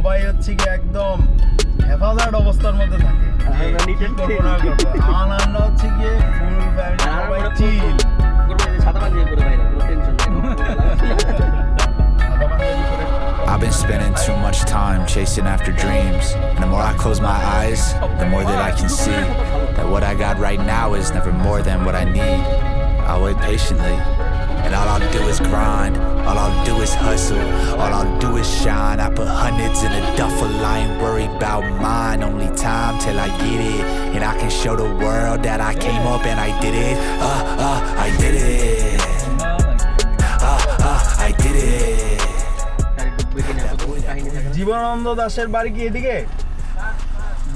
সবাই হচ্ছে কি একদম হেফাজত অবস্থার মধ্যে থাকে। আনন্দ হচ্ছে গিয়ে ফুল ফ্যামিলি সবাই চিল। I've been spending too much time chasing after dreams, and the more I close my eyes, the more that I can see that what I got right now is never more than what I need. I'll wait patiently, and all I'll do is grind. All I'll do is hustle, all I'll do is shine. I put hundreds in a duffel, I ain't worried about mine. Only time till I get it, and I can show the world that I came up and I did it. I did it. I did it. Jibanananda দাশের বাড়ি কি এদিকে?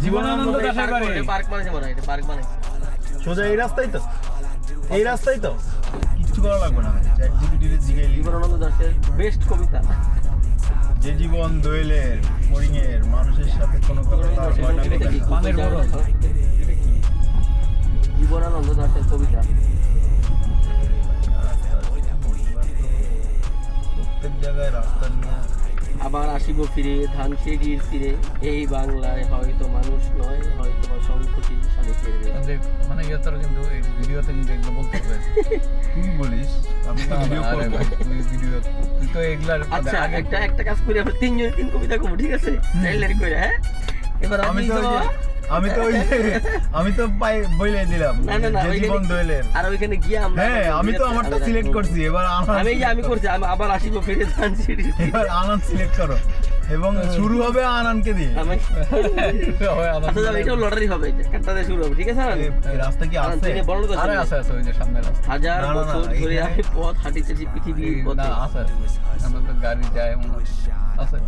জীবনানন্দ দাশের বাড়ি park বানাইছে মনে হয়, এটা পার্ক বানাইছে। সোজা এই রাস্তায় তো, এই রাস্তায় তো কিচ্ছু করা লাগবে না। চ্যাটজিপিটির জিগাইলি জীবনানন্দ দাশের বেস্ট কবিতা, যে জীবন দোয়েলের ফড়িংয়ের মানুষের সাথে কোনো কথা তার হয় না। জীবনানন্দ দাশের কবিতা প্রত্যেক জায়গায় রাস্তা নিয়ে আবার আসিব ফিরে ধানসিঁড়ির তীরে, এই বাংলায় হয়তো মানুষ নয়, হয়তো বা সংকুচিত শালিকের মানে তোর কিন্তু এই ভিডিওতে কিন্তু এগুলো বলতে হবে। তুই বলিস আমি তো ভিডিও করব, তুই ভিডিও তুই তো এগুলার আচ্ছা একটা কাজ করি, আমরা তিনজন তিন কবিতা করব, ঠিক আছে? চাইলেরি কইরা, হ্যাঁ? এবার আমি তো পাই বইলে দিলাম যে জীবন দোয়েলের, আর ওইখানে গিয়ে আমরা হ্যাঁ আমি তো আমারটা সিলেক্ট করছি। এবার আমি করছি, আবার আসিব ফিরে ধানসিঁড়ির তীরে, এবার আনন্দ সিলেক্ট করো এবং শুরু হবে আনন্দকে দিয়ে। আচ্ছা এটাও লটারি হবে, কাটটাতে শুরু হবে, ঠিক আছে? এই রাস্তা কি আছে? আরে আছে ওই যে সামনে রাস্তা। হাজার বছর ধরে আমি পথ হাঁটিতেছি পৃথিবীর পথে। না আছে, আমরা তো গাড়ি যায় মনে আছে।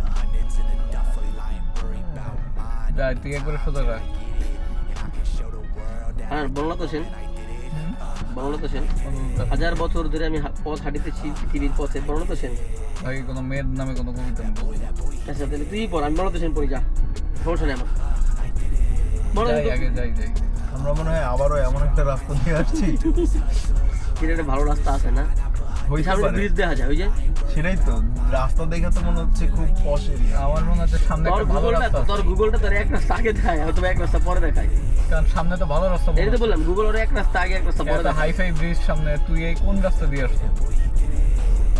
যাই তুই একবারে সোজা রাখ। আর বাংলাতে সেন হাজার বছর ধরে আমি পথ হাঁটিতেছি পৃথিবীর পথে, বাংলাতে সেন ভাই কোনো মেয়ের নামে কোনো কবিতা নেই। আচ্ছা তাহলে তুই পড়, আমি বাংলাতে সেন পড়ি, যা, সমস্যা নেই আমার। আগে যাই আমরা মনে হয় আবারও এমন একটা রাস্তা দিয়ে আসছি সেটা একটা ভালো রাস্তা আছে না, সামনে ব্রিজ দেখা যায়, ওই যে সেটাই তো রাস্তা দেখে তো মনে হচ্ছে খুব পশ এরিয়া। আমার মনে হচ্ছে সামনে একটা ভালো রাস্তা। তোর গুগলটা তোর এক রাস্তা আগে দেখায় অথবা এক রাস্তা পরে দেখায়, কারণ সামনে তো ভালো রাস্তা। এই তো বললাম গুগল ওর এক রাস্তা আগে এক রাস্তা পরে দেখায়। হাইফাই ব্রিজ সামনে, তুই এই কোন রাস্তা দিয়ে আসছিস?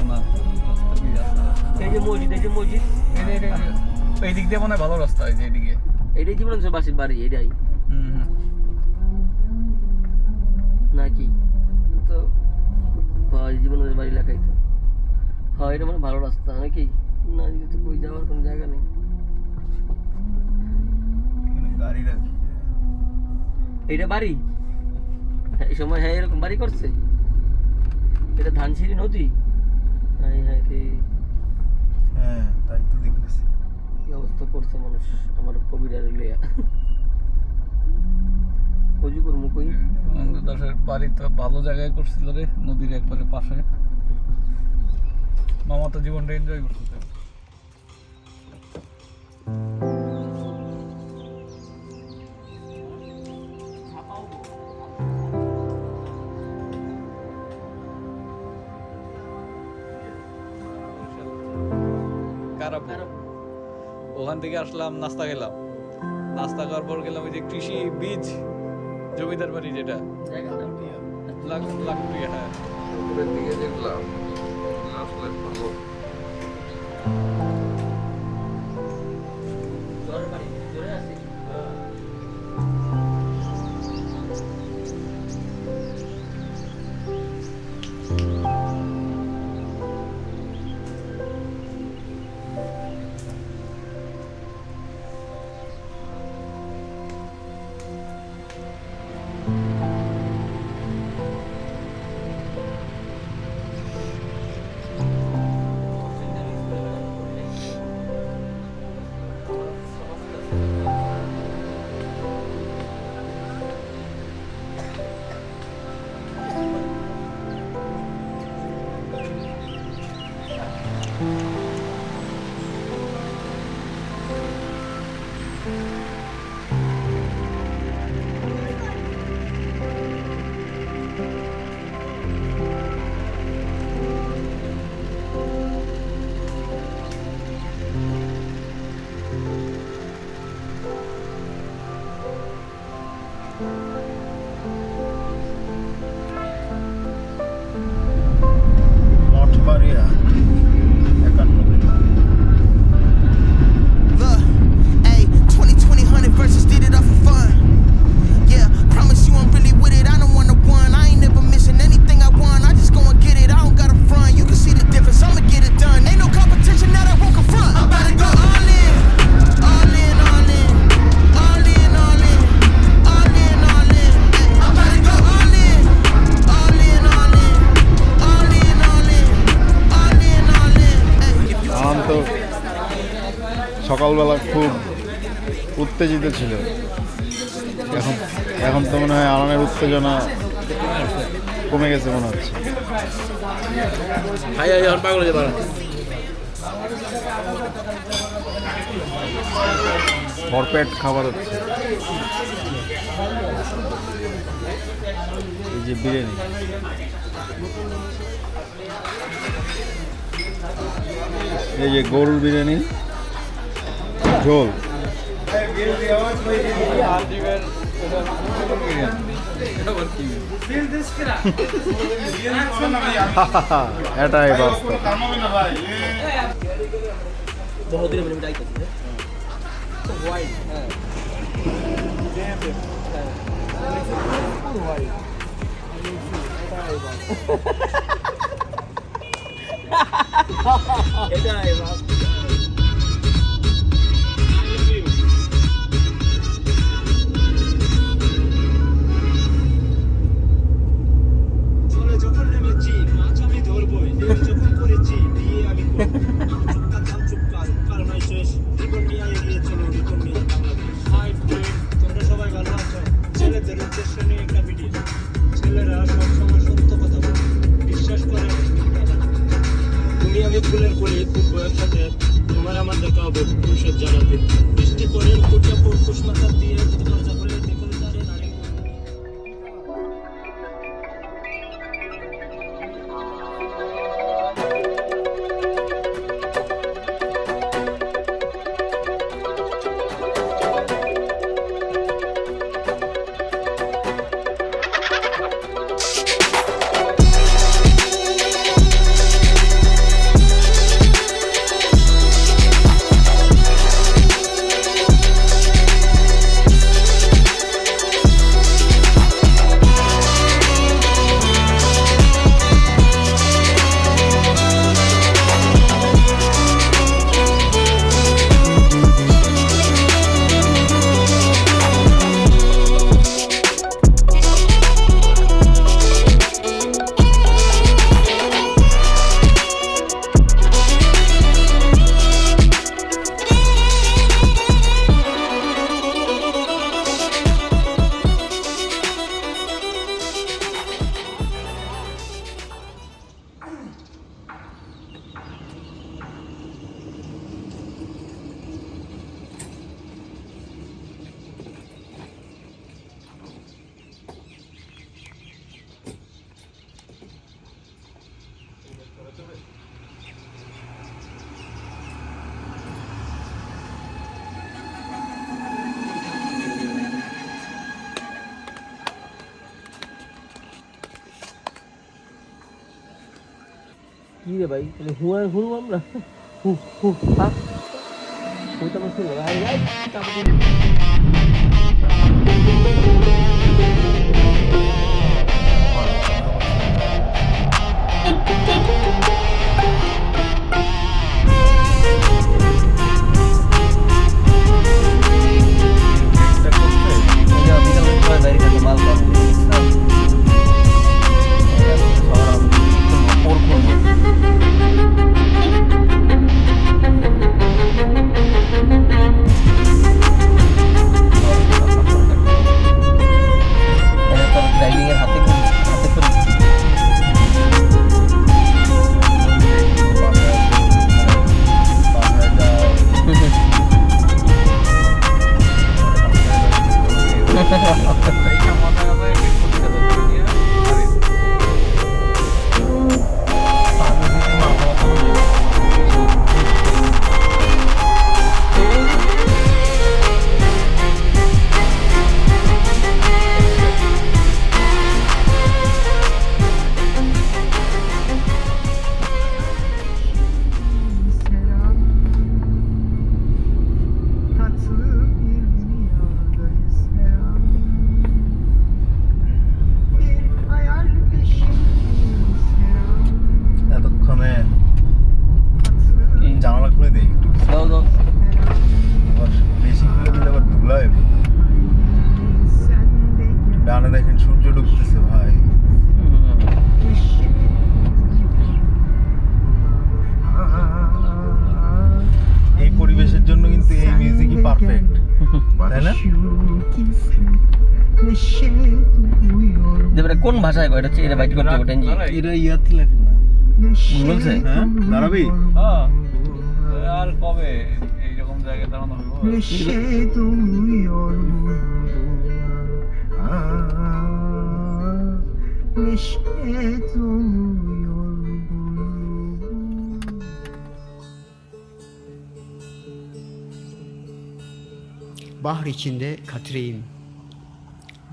না এই যে মসজিদ এই দিক দিয়ে মনে হয় ভালো রাস্তা, এই যে এইদিকে এটাই জীবন বাসির বাড়ি, এটাই নাকি তো জীবনের বাড়ি লেখাই তো, হ্যাঁ এটা মানে ভালো রাস্তা নাকি না? তো কই যাওয়ার কোনো জায়গা নেই, গাড়ি রাখি এইটা বাড়ি, এই সময় হ্যাঁ এরকম বাড়ি করছে। এটা ধানসিঁড়ি নদী, হ্যাঁ হ্যাঁ হ্যাঁ তাই তো দেখতেছি কি অবস্থা করছে মানুষ আমার কবিরা লিয়া। অজু করবো কই? দাসের বাড়ি তো ভালো জায়গায় করছিল রে, নদীর একবারে পাশে। মামা তো জীবনটা এনজয় করছে। ওখান থেকে আসলাম, নাস্তা খেলাম, নাস্তা করার পর গেলাম ওই যে কৃষি বীজ জমিদার বাড়ি, যেটা লাকড়িয়া, হ্যাঁ দিকে দেখলাম আসলে ভালো। Mathbaria 51 kilo. Look, ayy, 2020 100 verses did it off for fun. Yeah, promise you I'm really with it. I don't want to one. I ain't never missing anything I want. I just go and get it. I don't got a front. You can see the difference. I'ma get it done. Ain't no competition that I won't confront. I'm about to go all in, all in, all in, all in, all in, all in, all in. Ay, I'm about to go all in, all in, all in, all in, all in, all in, all in. Ay, if you আমার তো সকালবেলা খুব উত্তেজিত ছিল, এখন এখন তো মনে হয় আরামের উত্তেজনা কমে গেছে মনে হচ্ছে। ভরপেট খাবার হচ্ছে। এই যে বিরিয়ানি, এই যে গরুর বিরিয়ানি ঝোল, এটাই বাস্তব। ছেলেদের উদ্দেশ্য নিয়ে একটা ভিডিও। ছেলেরা সবসময় সত্য কথা বলে, বিশ্বাস করে। তুমি আমি ফুলের কলি ফুটবো একসাথে, তোমার আমার দেখা হবে ভবিষ্যৎ জানাতে। বৃষ্টি পরে কুটিয়াপুর কুসমাতা দিয়ে দরজা করে দেখো তারে নারী। কি রে ভাই, তাহলে হুড়ু আমরা হু হু হা হুটা বসে ভাই ভাই কাপড় তাই না? দেবরে কোন ভাষায় কয়? এটা হচ্ছে এটা বাইট করতে হবে টেনজি। এটা ইয়াতে লেখে না। বলছে হ্যাঁ দাঁড়াবি? হ্যাঁ আর কবে এইরকম জায়গায় দাঁড়ানো হলো? Bahr içinde katreyim.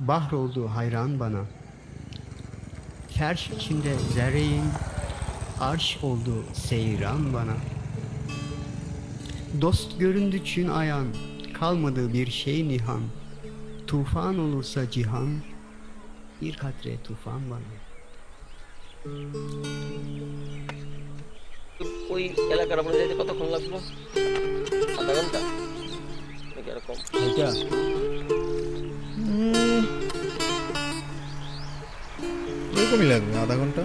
Bahr oldu hayran bana. Ferş içinde zerreyim. Arş oldu seyran bana. Dost göründü çün ayan. Kalmadı bir şey nihan. Tufan olursa cihan. Bir katre tufan bana. ওই এলাকার আমরা যেতে কতক্ষণ লাগলো? আধা ঘন্টা নাকি এরকম? এটা এরকমই লাগবে, আধা ঘন্টা।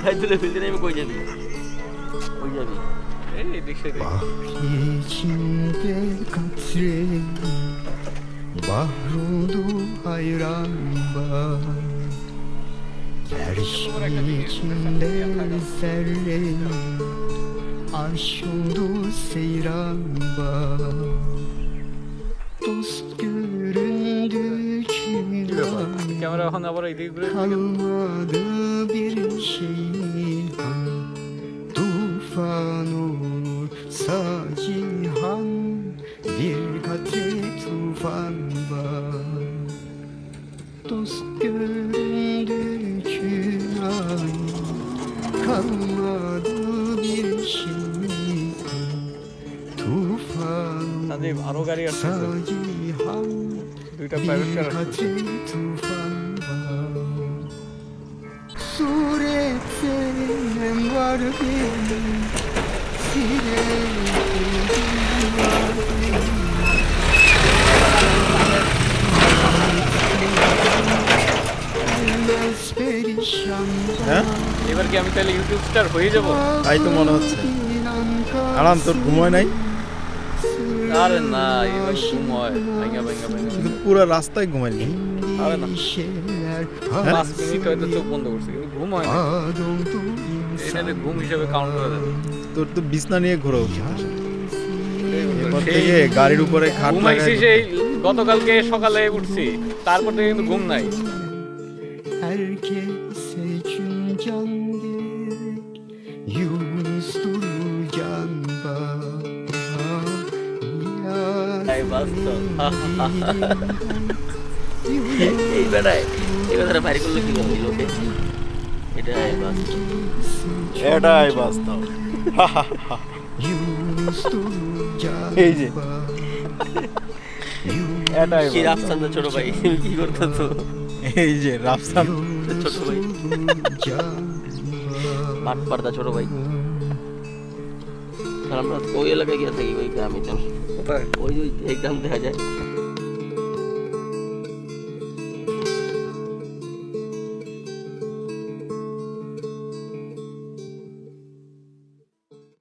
খাই তুলে ফেলতে নেমে কই যাবি? কই যাবি? এই দেখছে İçinde katreyim. Bahr oldu hayran bana. Ferşin içinde zerreyim. Arş oldu seyran bana. Dost göründü çülan. Camera এখন আবার এইদিকে ঘুরে Kalmadı bir şeyhan. Tufan olursa cihan. Bir katre tufan var. Dost göründü çünan. Kalmadı bir şeyhan. Tufan Sandeep আরো গাড়ি আসছে olursa cihan. দুইটা private car Bir আসছে katre tufan var. Surette var benim perişan হ্যাঁ এবার কি আমি তাহলে ইউটিউব স্টার হয়ে যাব? তাই তো মনে হচ্ছে। আরাম তোর ঘুমোয় নাই? আরে না এবার ঘুম হয় ভাঙা ভাঙা ভাঙা কিন্তু পুরো রাস্তায় ঘুমাইলি। আরে না şeyler 5 মিনিট হয়তো চোখ বন্ধ করছে কিন্তু ঘুম হয় না। oldu এটাতে ঘুম হিসেবে কাউন্ট করে দেবে। তোর তো বিছনা নিয়ে ঘোরা উচিত। এরপর সেই থেকে গাড়ির উপরে খাট ঘুমাইছি লাগাই। সেই গতকালকে সকালে উঠছি তারপর থেকে কিন্তু ঘুম নাই। herkese can gerek Yunus Durcan তাই বাস্তব এই বেড়ায় এই কথাটা বাইরে করলে কি করবি লোকে? এটাই বাস্তব। এটাই বাস্তব। Yunus Durcan এই যে এটাই কি রাফসান দা ছোট ভাই কি করতেছো? এই যে রাফসান ছোট ভাই মাঠ পারদা ছোট ভাই। আর আমরা ওই এলাকায় গিয়ে থাকি ওই গ্রামে, ওই এই গ্রাম দেখা যায়।